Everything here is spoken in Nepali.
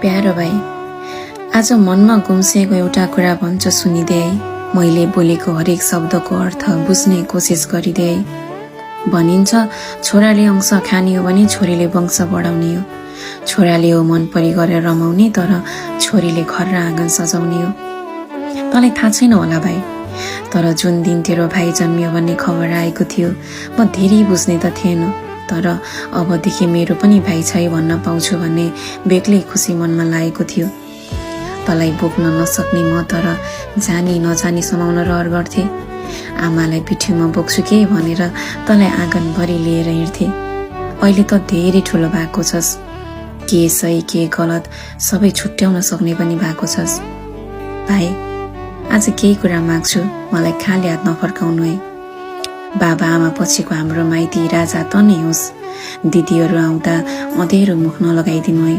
प्यारो भाइ, आज मनमा गुम्सिएको एउटा कुरा भन्छ सुनिदे है। मैले बोलेको हरेक शब्दको अर्थ बुझ्ने कोसिस गरिदे है। भनिन्छ छोराले अंश खाने हो भने छोरीले वंश बढाउने हो। छोराले हो मन परी गरेर रमाउने, तर छोरीले घर र आँगन सजाउने हो। तँलाई थाहा छैन होला भाइ, तर जुन दिन तेरो भाइ जन्मियो भन्ने खबर आएको थियो, म धेरै बुझ्ने त थिएन, तर अबदेखि मेरो पनि भाइ छै भन्न पाउँछु भन्ने बेग्लै खुसी मनमा लागेको थियो। तँलाई बोक्न नसक्ने म तर जानी नजानी समाउन रहर गर्थे। आमालाई पिठ्यूमा बोक्छु के भनेर तँलाई आँगनभरि लिएर हिँड्थे। अहिले त धेरै ठुलो भएको छस्, के सही के गलत सबै छुट्याउन सक्ने पनि भएको छस्। भाइ, आज केही कुरा माग्छु, मलाई खाली हात नफर्काउनु है। बाबा आमा पछिको हाम्रो माइती राजा त नै होस्, दिदीहरू आउँदा अँधेरो मुख नलगाइदिनु है।